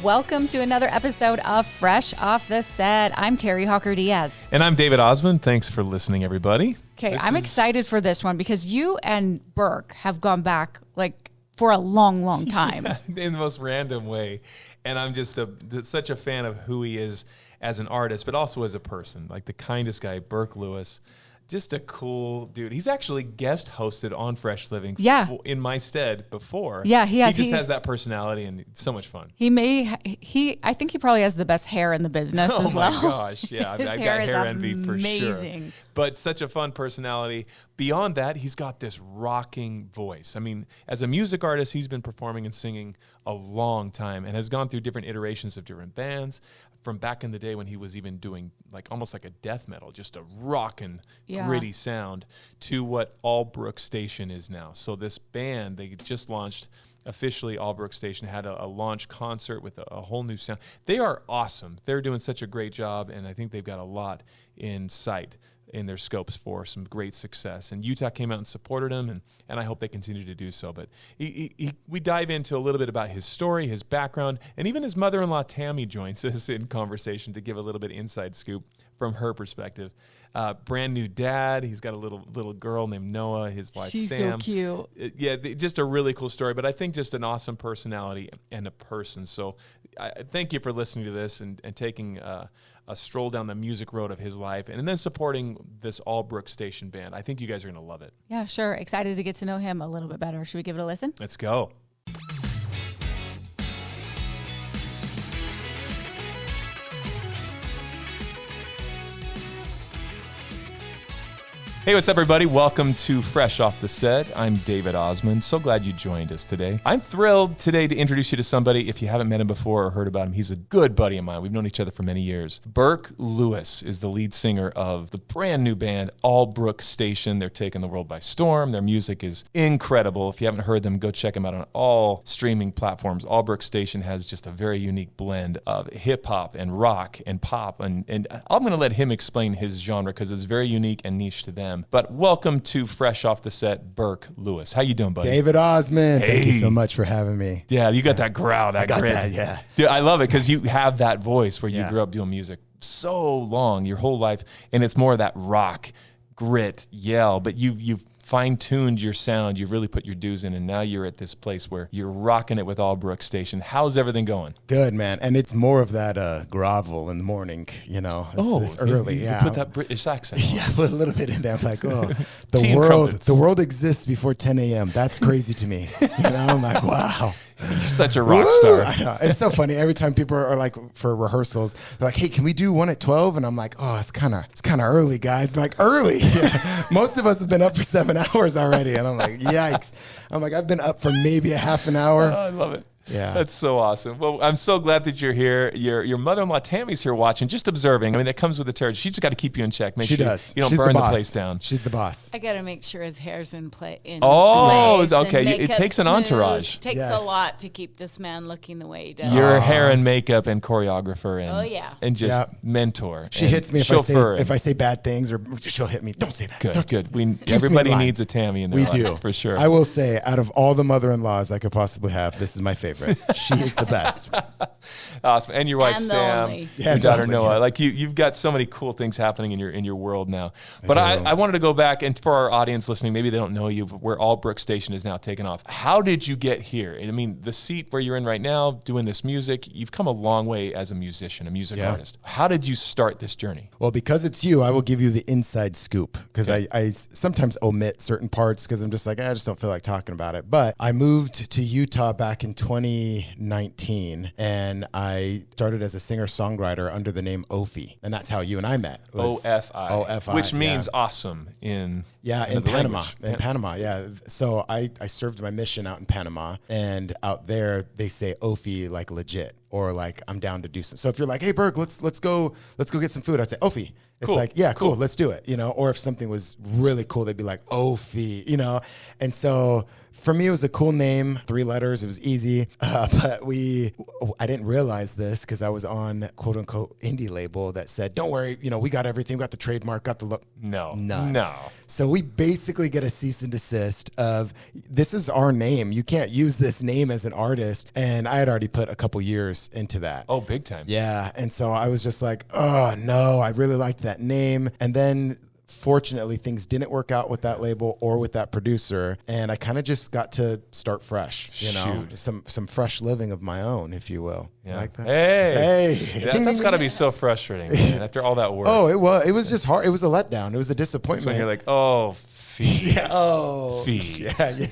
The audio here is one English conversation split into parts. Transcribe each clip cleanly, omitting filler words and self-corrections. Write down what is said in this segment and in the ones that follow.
Welcome to another episode of Fresh Off the Set. I'm Carrie Hawker Diaz. And I'm David Osmond. Thanks for listening, everybody. Okay, I'm excited for this one because you and Burke have gone back like for a long, long time. In the most random way. And I'm just such a fan of who he is as an artist, but also as a person. Like the kindest guy, Burke Louis. Just a cool dude. He's actually guest hosted on Fresh Living in my stead before. Yeah, he has. He just has that personality and it's so much fun. I think he probably has the best hair in the business as well. Oh my gosh, yeah. I've got hair envy for sure. But such a fun personality. Beyond that, he's got this rocking voice. I mean, as a music artist, he's been performing and singing a long time and has gone through different iterations of different bands. From back in the day when he was even doing almost like a death metal, just a rockin', gritty sound, to what Allbrook Station is now. So this band, they just launched officially. Allbrook Station had a launch concert with a whole new sound. They are awesome. They're doing such a great job, and I think they've got a lot in sight in their scopes for some great success. And Utah came out and supported him, and I hope they continue to do so. But we dive into a little bit about his story, his background, and even his mother-in-law, Tammy, joins us in conversation to give a little bit inside scoop from her perspective. Brand new dad. He's got a little girl named Noah, his wife, She's Sam. so cute. Just a really cool story, but I think just an awesome personality and a person. So thank you for listening to this and taking a stroll down the music road of his life, and then supporting this Allbrook Station band. I think you guys are going to love it. Yeah, sure. Excited to get to know him a little bit better. Should we give it a listen? Let's go. Hey, what's up, everybody? Welcome to Fresh Off the Set. I'm David Osmond. So glad you joined us today. I'm thrilled today to introduce you to somebody. If you haven't met him before or heard about him, he's a good buddy of mine. We've known each other for many years. Burke Louis is the lead singer of the brand new band Allbrook Station. They're taking the world by storm. Their music is incredible. If you haven't heard them, go check them out on all streaming platforms. Allbrook Station has just a very unique blend of hip-hop and rock and pop. And I'm going to let him explain his genre because it's very unique and niche to them. But welcome to Fresh Off the Set, Burke Louis. How you doing, buddy? David Osmond. Hey. Thank you so much for having me. Yeah, you got that growl, that grit. That, yeah. Dude, I love it because you have that voice where you grew up doing music so long, your whole life, and it's more of that rock, grit, yell, but you've fine-tuned your sound, you've really put your dues in, and now you're at this place where you're rocking it with Allbrook Station. How's everything going? Good, man. And it's more of that grovel in the morning, it's early. You put that British accent on. Yeah, put a little bit in there. I'm like, the world exists before 10 a.m. That's crazy to me. I'm like, wow. You're such a rock star. I know. It's so funny. Every time people are like for rehearsals, they're like, "Hey, can we do one at 12?" And I'm like, "Oh, it's kind of early, guys." They're like, early. Yeah. Most of us have been up for 7 hours already, and I'm like, "Yikes!" I'm like, I've been up for maybe a half an hour. Oh, I love it. Yeah. That's so awesome. Well, I'm so glad that you're here. Your mother-in-law, Tammy's here watching, just observing. I mean, that comes with the territory. She just got to keep you in check. Make sure does. You don't She's burn the the place down. She's the boss. I got to make sure his hair's in place. Oh, okay. It takes an entourage. It takes a lot to keep this man looking the way he does. You're a hair and makeup and choreographer and just Yeah. mentor. She hits me if I say bad things, or she'll hit me. Don't say that. Good. Everybody needs a Tammy in their life. We do. For sure. I will say, out of all the mother-in-laws I could possibly have, this is my favorite. She is the best. Awesome. And your wife, And Sam, your daughter, Noah. Like you've got so many cool things happening in your world now. But I wanted to go back, and for our audience listening, maybe they don't know you, but where Allbrook Station is now taken off. How did you get here? I mean, the seat where you're in right now, doing this music, you've come a long way as a musician, a music artist. How did you start this journey? Well, because it's you, I will give you the inside scoop, because I sometimes omit certain parts because I'm just like, I just don't feel like talking about it. But I moved to Utah back in 2019. And I started as a singer-songwriter under the name Ofi. And that's how you and I met. O-F-I. O-F-I. Which means awesome in Panama. language. In Panama, yeah. So I served my mission out in Panama. And out there, they say Ofi like legit. Or like, I'm down to do some. So if you're like, hey, Burke, let's go get some food, I'd say Ofi. It's cool. like, yeah, cool, let's do it, you know. Or if something was really cool, they'd be like, Ophi, you know. And so for me, it was a cool name, 3 letters. It was easy. But I didn't realize this because I was on quote unquote indie label that said, don't worry, you know, we got everything, we got the trademark, got the look. None. No. So we basically get a cease and desist of, this is our name. You can't use this name as an artist. And I had already put a couple years into that. Oh, big time. Yeah. And so I was just like, oh no, I really liked that name. And then fortunately, things didn't work out with that label or with that producer, and I kind of just got to start fresh, you know, some fresh living of my own, if you will. Yeah. Like that? Hey. That's got to be so frustrating, man, after all that work. Oh, it was just hard. It was a letdown. It was a disappointment. That's when you're like, oh, feed. Yeah. Oh. Feed. Yeah.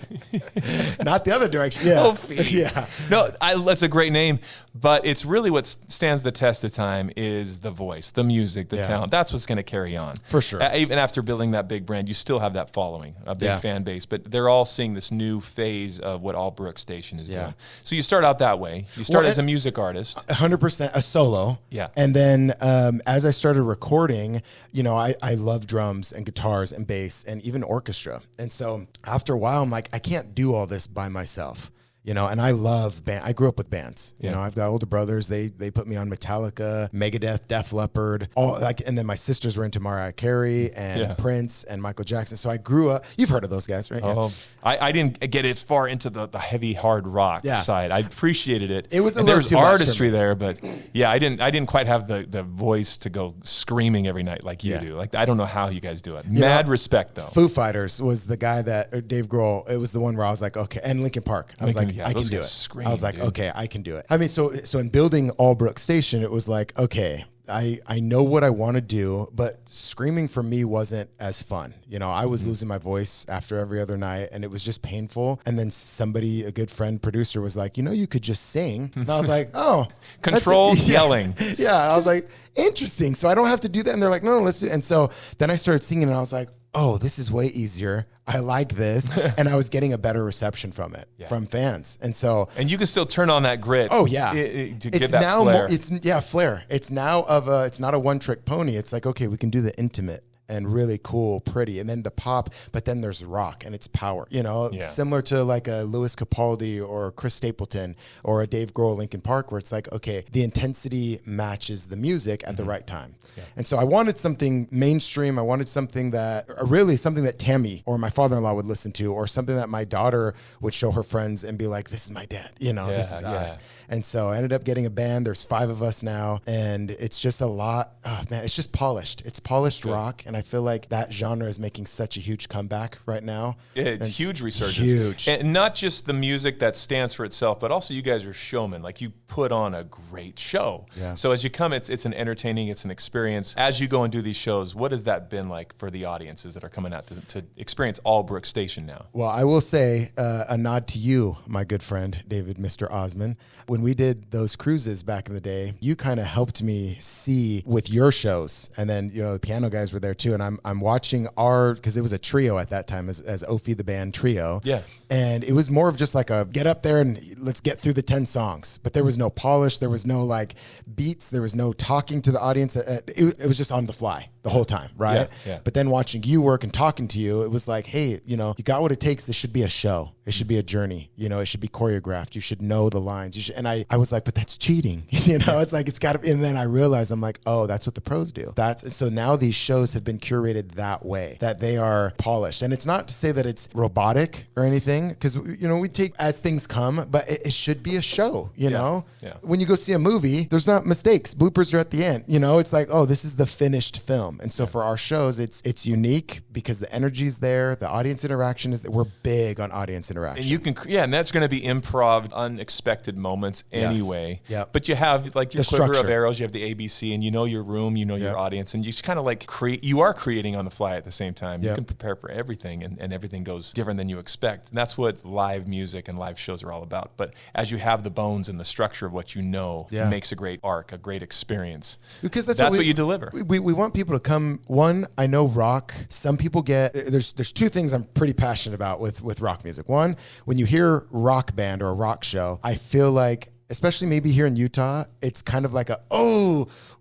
Not the other direction. Yeah. Oh, feed. Yeah. No, that's a great name, but it's really what stands the test of time is the voice, the music, the talent. That's what's going to carry on. For sure. Even after building that big brand, you still have that following, a big fan base, but they're all seeing this new phase of what Allbrook Station is doing. So you start out that way. You start as a music artist. 100% a solo. Yeah. And then as I started recording, you know, I love drums and guitars and bass and even orchestra. And so after a while, I'm like, I can't do all this by myself. You know, and I love band. I grew up with bands. You know, I've got older brothers. They put me on Metallica, Megadeth, Def Leppard, and then my sisters were into Mariah Carey and Prince and Michael Jackson. So I grew up. You've heard of those guys, right? Oh, I didn't get as far into the heavy hard rock side. I appreciated it. It was a and little there's too much artistry there, but yeah, I didn't quite have the voice to go screaming every night like you do. Like I don't know how you guys do it. Mad respect though. Foo Fighters was the guy that Dave Grohl. It was the one where I was like, okay, and Linkin Park. I was like, I can do it. I was like, okay, I can do it. I mean, so in building Allbrook Station, it was like, okay, I know what I want to do, but screaming for me wasn't as fun. You know, I was losing my voice after every other night, and it was just painful. And then somebody, a good friend, producer, was like, you know, you could just sing. And I was like, oh. Controlled yelling. Yeah, I was like, interesting. So I don't have to do that. And they're like, no, let's do it. And so then I started singing, and I was like, oh, this is way easier. I like this. And I was getting a better reception from it, from fans. And so. And you can still turn on that grit. Oh, yeah. To it's get that now flair. Flair. It's now it's not a one trick pony. It's like, okay, we can do the intimate and really cool, pretty, and then the pop, but then there's rock and it's power, you know, similar to like a Louis Capaldi or Chris Stapleton or a Dave Grohl, Linkin Park, where it's like, okay, the intensity matches the music at the right time. Yeah. And so I wanted something mainstream. I wanted something that Tammy or my father-in-law would listen to, or something that my daughter would show her friends and be like, this is my dad, you know, this is us. And so I ended up getting a band. There's 5 of us now, and it's just a lot. Oh man, it's just polished. It's polished rock, and I feel like that genre is making such a huge comeback right now. It's huge resurgence. Huge. And not just the music that stands for itself, but also you guys are showmen. Like you put on a great show. Yeah. So as you come, it's an entertaining, it's an experience. As you go and do these shows, what has that been like for the audiences that are coming out to experience Allbrook Station now? Well, I will say a nod to you, my good friend, David, Mr. Osman. When we did those cruises back in the day, you kind of helped me see with your shows. And then, you know, the piano guys were there too. And I'm watching because it was a trio at that time as Ophi the band trio. Yeah. And it was more of just like a get up there and let's get through the 10 songs. But there was no polish. There was no like beats. There was no talking to the audience. It was just on the fly the whole time, right? Yeah. But then watching you work and talking to you, it was like, hey, you know, you got what it takes. This should be a show. It should be a journey. You know, it should be choreographed. You should know the lines. And I was like, but that's cheating. You know, it's like, it's got to. And then I realized, I'm like, oh, that's what the pros do. So now these shows have been curated that way, that they are polished. And it's not to say that it's robotic or anything, because, you know, we take as things come, but it should be a show, you know? Yeah. When you go see a movie, there's not mistakes. Bloopers are at the end. You know, it's like, oh, this is the finished film. And so for our shows, it's unique because the energy's there. The audience interaction is that we're big on audience interaction. And you can, and that's going to be improv, unexpected moments anyway. Yeah. But you have like your quiver of arrows, you have the ABC, and you know your room, you know your audience, and you just kind of like you are creating on the fly at the same time. You can prepare for everything, and everything goes different than you expect. And that's what live music and live shows are all about. But as you have the bones and the structure of what you know, it makes a great arc, a great experience. Because that's what you deliver. We want people to come. One, I know rock. Some people there's 2 things I'm pretty passionate about with rock music. One, when you hear rock band or a rock show, I feel like especially maybe here in Utah, it's kind of like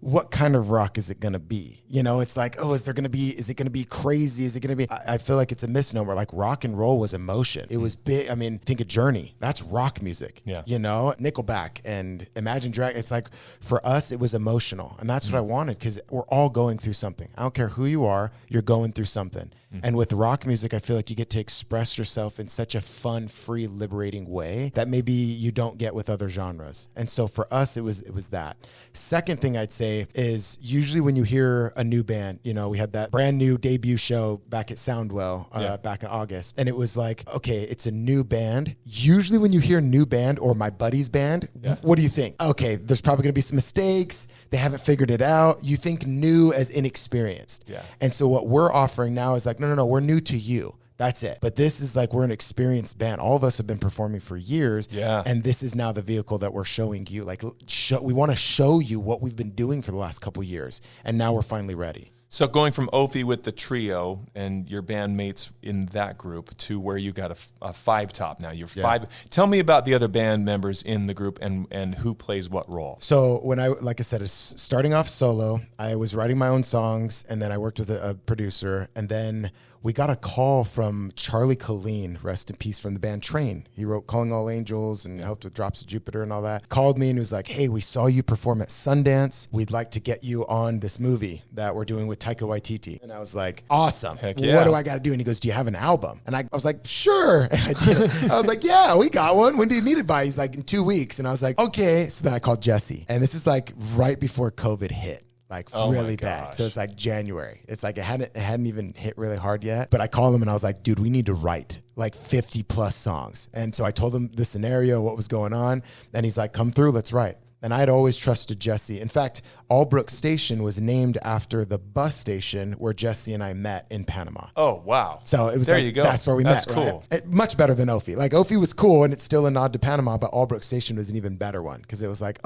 what kind of rock is it going to be? You know, it's like, is it going to be crazy? Is it going to be, I feel like it's a misnomer. Like rock and roll was emotion. It was big. I mean, think of Journey. That's rock music, you know, Nickelback and Imagine Dragons. It's like, for us, it was emotional. And that's what I wanted, because we're all going through something. I don't care who you are, you're going through something. And with rock music, I feel like you get to express yourself in such a fun, free, liberating way that maybe you don't get with other genres. And so for us, it was that. Second thing I'd say is, usually when you hear a new band, you know, we had that brand new debut show back at Soundwell back in August. And it was like, okay, it's a new band. Usually when you hear new band or my buddy's band, what do you think? Okay, there's probably going to be some mistakes. They haven't figured it out. You think new as inexperienced. Yeah. And so what we're offering now is like, no, we're new to you. That's it. But this is like, we're an experienced band. All of us have been performing for years. Yeah. And this is now the vehicle that we're showing you. Like, we want to show you what we've been doing for the last couple of years. And now we're finally ready. So going from Ophi with the trio and your bandmates in that group to where you got a five top now. You're five. Tell me about the other band members in the group and who plays what role. So when like I said, starting off solo, I was writing my own songs, and then I worked with a producer, and then we got a call from Charlie Colleen, rest in peace, from the band Train. He wrote Calling All Angels and helped with Drops of Jupiter and all that. Called me and was like, hey, we saw you perform at Sundance. We'd like to get you on this movie that we're doing with Taika Waititi. And I was like, awesome. Heck yeah. What do I got to do? And he goes, do you have an album? And I was like, sure. And I did. I was like, yeah, we got one. When do you need it by? He's like, in 2 weeks. And I was like, okay. So then I called Jesse. And this is like right before COVID hit. Like really bad. So it's like January. It's like it hadn't even hit really hard yet. But I called him and I was like, dude, we need to write like 50 plus songs. And so I told him the scenario, what was going on. And he's like, come through, let's write. And I had always trusted Jesse. In fact, Allbrook Station was named after the bus station where Jesse and I met in Panama. Oh, wow. So it was there you go. That's where we met. That's cool. Right? Much better than Ophi. Like Ophi was cool and it's still a nod to Panama, but Allbrook Station was an even better one because it was like,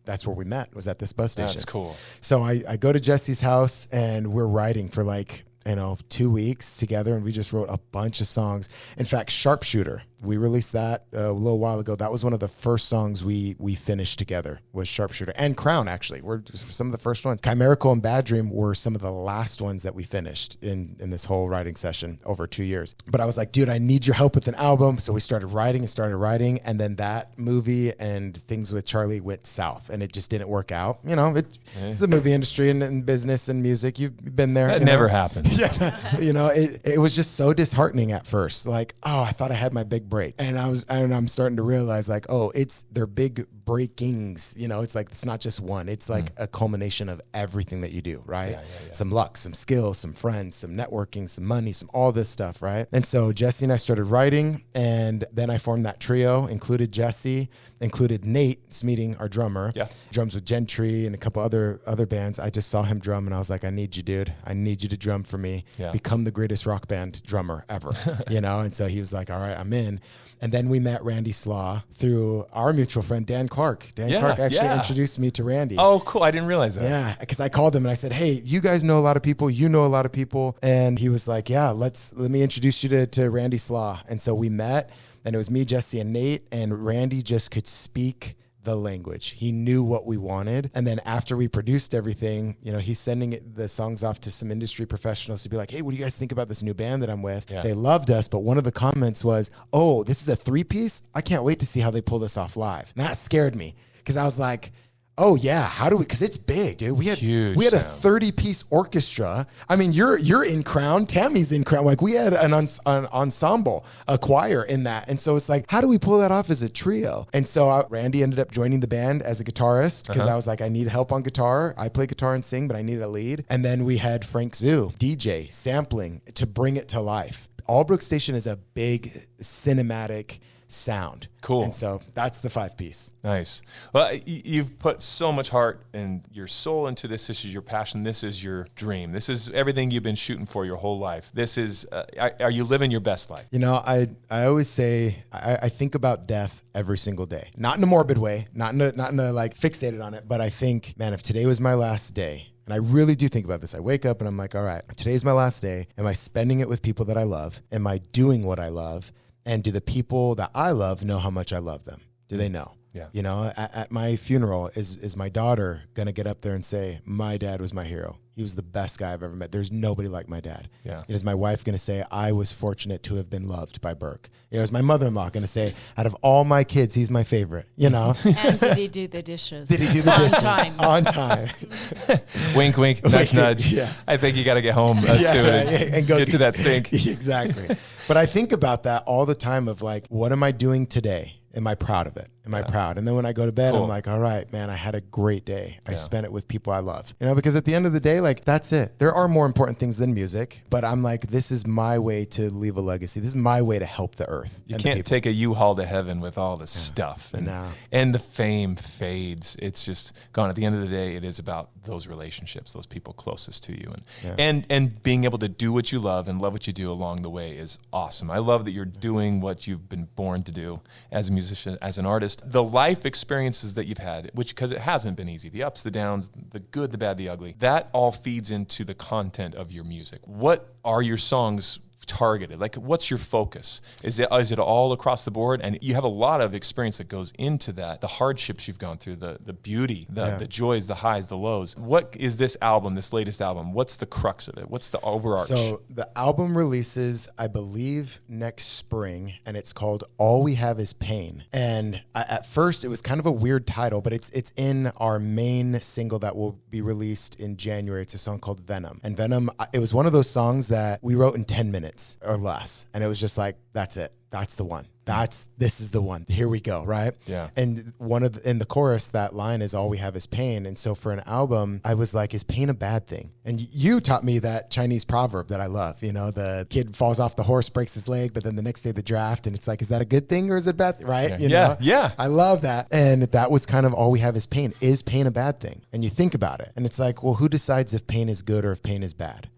that's where we met, was at this bus station. That's cool. So I go to Jesse's house and we're writing for 2 weeks together, and we just wrote a bunch of songs. In fact, Sharpshooter, we released that a little while ago. That was one of the first songs we finished together, was Sharpshooter. And Crown, actually, were some of the first ones. Chimerical and Bad Dream were some of the last ones that we finished in this whole writing session over 2 years. But I was like, dude, I need your help with an album. So we started writing. And then that movie and things with Charlie went south, and it just didn't work out. You know, it's the movie industry and business and music. You've been there. That never happened. Yeah. You know, it was just so disheartening at first. Like, I thought I had my big break. And I'm starting to realize like, they're big breakings. You know, it's like, it's not just one. It's like a culmination of everything that you do, right? Yeah. Some luck, some skill, some friends, some networking, some money, some all this stuff, right? And so Jesse and I started writing, and then I formed that trio, included Jesse, included Nate Smeeting, our drummer. Yeah. Drums with Gentry and a couple other bands. I just saw him drum and I was like, I need you, dude. I need you to drum for me. Yeah. Become the greatest rock band drummer ever. You know? And so he was like, all right, I'm in. And then we met Randy Slaw through our mutual friend, Dan Clark. Clark actually introduced me to Randy. Oh, cool. I didn't realize that. Yeah, because I called him and I said, hey, you guys know a lot of people. You know a lot of people. And he was like, yeah, let me introduce you to Randy Slaw. And so we met, and it was me, Jesse, and Nate. And Randy just could speak the language. He knew what we wanted. And then after we produced everything, you know, he's sending the songs off to some industry professionals to be like, hey, what do you guys think about this new band that I'm with? Yeah. They loved us, but one of the comments was, this is a 3-piece? I can't wait to see how they pull this off live. And that scared me because I was like, oh yeah, how do we? Because it's big, dude. We had a 30-piece orchestra. I mean, you're in Crown, Tammy's in Crown. Like we had an ensemble, a choir in that, and so it's like, how do we pull that off as a trio? And so Randy ended up joining the band as a guitarist because I was like, I need help on guitar. I play guitar and sing, but I need a lead. And then we had Frank Zoo, DJ, sampling to bring it to life. Allbrook Station is a big cinematic sound. Cool. And so that's the 5-piece. Nice. Well, you've put so much heart and your soul into this. This is your passion. This is your dream. This is everything you've been shooting for your whole life. This is, are you living your best life? You know, I always say, I think about death every single day. Not in a morbid way, not in a like fixated on it, but I think, man, if today was my last day, and I really do think about this. I wake up and I'm like, all right, today's my last day. Am I spending it with people that I love? Am I doing what I love? And do the people that I love know how much I love them? Do they know? Yeah. You know, at my funeral, is my daughter going to get up there and say, my dad was my hero? He was the best guy I've ever met. There's nobody like my dad. Yeah. Is my wife going to say, I was fortunate to have been loved by Burke? Is my mother-in-law going to say, out of all my kids, he's my favorite? You know? And did he do the dishes? Did he do the dishes? On time. On time. Wink, wink, nudge, nudge. Yeah. I think you got to get home soon and go get to that sink. Exactly. But I think about that all the time of like, what am I doing today? Am I proud of it? Am I proud? And then when I go to bed, I'm like, all right, man, I had a great day. I spent it with people I love. You know, because at the end of the day, like, that's it. There are more important things than music, but I'm like, this is my way to leave a legacy. This is my way to help the earth. You can't take a U-Haul to heaven with all this stuff. And the fame fades. It's just gone. At the end of the day, it is about those relationships, those people closest to you. And being able to do what you love and love what you do along the way is awesome. I love that you're doing what you've been born to do as a musician, as an artist. The life experiences that you've had, which, because it hasn't been easy, the ups, the downs, the good, the bad, the ugly, that all feeds into the content of your music. What are your songs targeted? Like, what's your focus? Is it all across the board? And you have a lot of experience that goes into that, the hardships you've gone through, the beauty, the joys, the highs, the lows. What is this album, this latest album? What's the crux of it? What's the overarch? So the album releases, I believe, next spring, and it's called All We Have Is Pain. And at first, it was kind of a weird title, but it's in our main single that will be released in January. It's a song called Venom. And Venom, it was one of those songs that we wrote in 10 minutes or less. And it was just like, that's it. That's the one. This is the one. Here we go, right? Yeah. And in the chorus, that line is all we have is pain. And so for an album, I was like, is pain a bad thing? And you taught me that Chinese proverb that I love. You know, the kid falls off the horse, breaks his leg, but then the next day the draft, and it's like, is that a good thing or is it a bad thing? Right? You know? Yeah. I love that. And that was kind of all we have is pain. Is pain a bad thing? And you think about it, and it's like, well, who decides if pain is good or if pain is bad?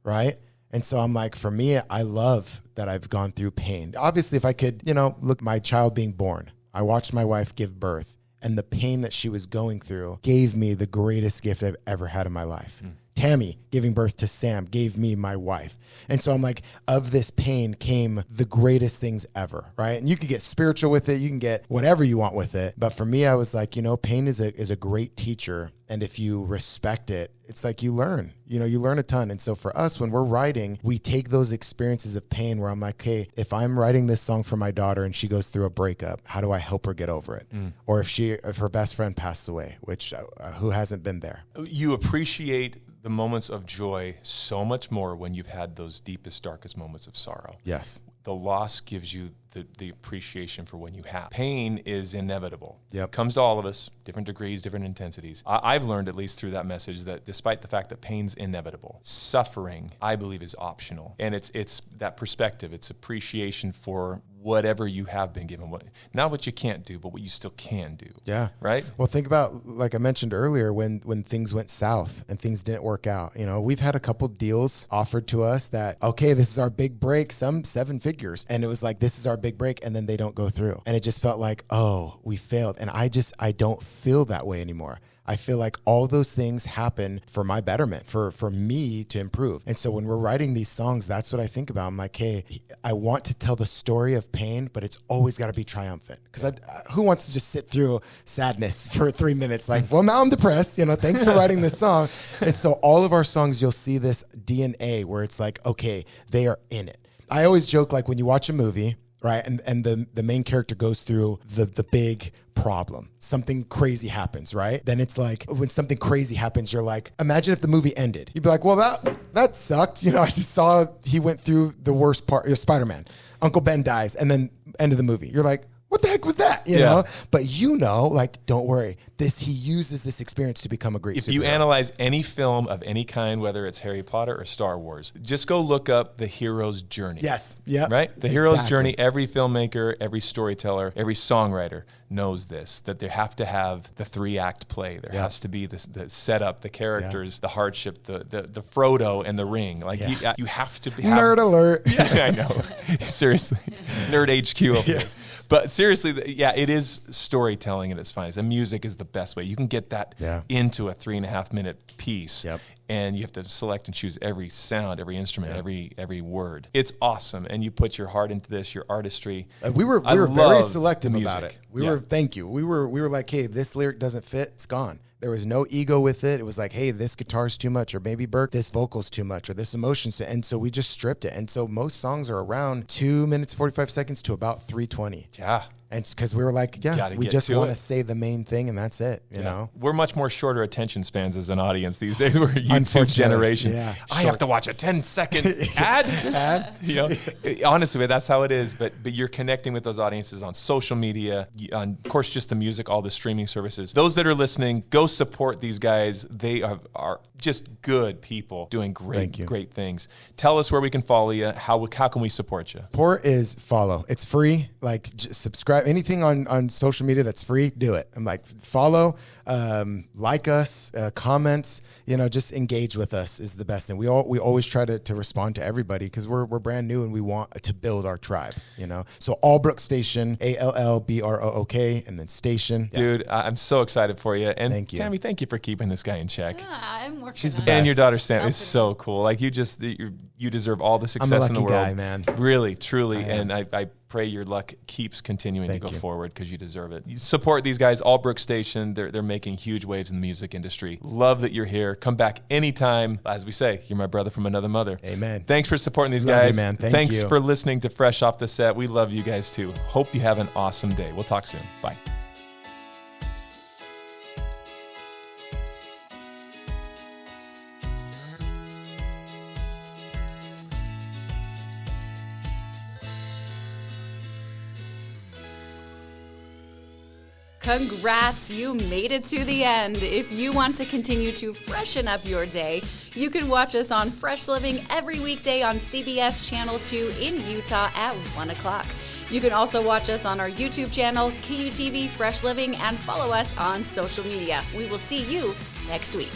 Right? And so I'm like, for me, I love that I've gone through pain. Obviously, if I could, look, my child being born, I watched my wife give birth, and the pain that she was going through gave me the greatest gift I've ever had in my life. Tammy giving birth to Sam gave me my wife. And so I'm like, of this pain came the greatest things ever, right? And you could get spiritual with it. You can get whatever you want with it. But for me, I was like, pain is a great teacher. And if you respect it, it's like you learn, you learn a ton. And so for us, when we're writing, we take those experiences of pain where I'm like, hey, if I'm writing this song for my daughter and she goes through a breakup, how do I help her get over it? Or if her best friend passes away, which who hasn't been there? You appreciate the moments of joy so much more when you've had those deepest, darkest moments of sorrow. Yes. The loss gives you the appreciation for when you have. Pain is inevitable. It comes to all of us, different degrees, different intensities. I've learned, at least through that message, that despite the fact that pain's inevitable, suffering, I believe, is optional. And it's that perspective. It's appreciation for whatever you have been given. Not what you can't do, but what you still can do. Yeah. Right? Well, think about, like I mentioned earlier, when things went south and things didn't work out. We've had a couple deals offered to us that, okay, this is our big break, some 7 figures. And it was like, this is our big break. And then they don't go through. And it just felt like, oh, we failed. And I don't feel that way anymore. I feel like all those things happen for my betterment, for me to improve. And so when we're writing these songs, that's what I think about. I'm like, hey, I want to tell the story of pain, but it's always got to be triumphant. Because who wants to just sit through sadness for 3 minutes? Like, well, now I'm depressed. Thanks for writing this song. And so all of our songs, you'll see this DNA where it's like, okay, they are in it. I always joke, like when you watch a movie, right? And the main character goes through the big problem. Something crazy happens, right? Then it's like, when something crazy happens, you're like, imagine if the movie ended. You'd be like, well, that sucked. I just saw he went through the worst part. Spider-Man, Uncle Ben dies, and then end of the movie. You're like, what the heck was that? You know? But like, don't worry. He uses this experience to become a great superhero. If you analyze any film of any kind, whether it's Harry Potter or Star Wars, just go look up the hero's journey. Yes. Yeah. Right? The hero's journey, every filmmaker, every storyteller, every songwriter knows this, that they have to have the 3-act play. There has to be the setup, the characters, the hardship, the Frodo and the ring. Like you have to have... Nerd alert. Yeah, I know. Seriously. Nerd HQ over there. But seriously, it is storytelling at its finest. And music is the best way. You can get that into a 3.5-minute piece. and you have to select and choose every sound, every instrument, every word. It's awesome, and you put your heart into this, your artistry. We were very selective about it. We were like, hey, this lyric doesn't fit, it's gone. There was no ego with it. It was like, hey, this guitar's too much, or maybe Burke, this vocal's too much, or this emotion's too, and so we just stripped it. And so most songs are around 2 minutes, 45 seconds to about 3:20. Yeah. And it's because we were like, we just want to say the main thing, and that's it, you know? We're much more shorter attention spans as an audience these days. We're a YouTube generation. Yeah, I have to watch a 10-second ad. You know, honestly, that's how it is. But you're connecting with those audiences on social media, on, of course, just the music, all the streaming services. Those that are listening, go support these guys. They are just good people doing great things. Tell us where we can follow you. How can we support you? Support is follow. It's free. Like, just subscribe. Anything on social media that's free, do it. I'm like, follow, like us, comments, you know, just engage with us is the best thing. We always try to respond to everybody because we're brand new and we want to build our tribe, you know. So Allbrook Station, ALLBROOK, and then Station. Dude, I'm so excited for you. And thank you. Tammy, thank you for keeping this guy in check. Yeah, I'm working. She's the on best. And your daughter Sam is so cool. Like, you deserve all the success in the world. I'm a lucky guy, man. Really, truly. And I pray your luck keeps continuing to go forward because you deserve it. You support these guys, Allbrook Station. They're making huge waves in the music industry. Love that you're here. Come back anytime. As we say, you're my brother from another mother. Amen. Thanks for supporting these Love guys. you, man. Thanks for listening to Fresh Off the Set. We love you guys too. Hope you have an awesome day. We'll talk soon. Bye. Congrats, you made it to the end. If you want to continue to freshen up your day, you can watch us on Fresh Living every weekday on CBS Channel 2 in Utah at 1 o'clock. You can also watch us on our YouTube channel, KUTV Fresh Living, and follow us on social media. We will see you next week.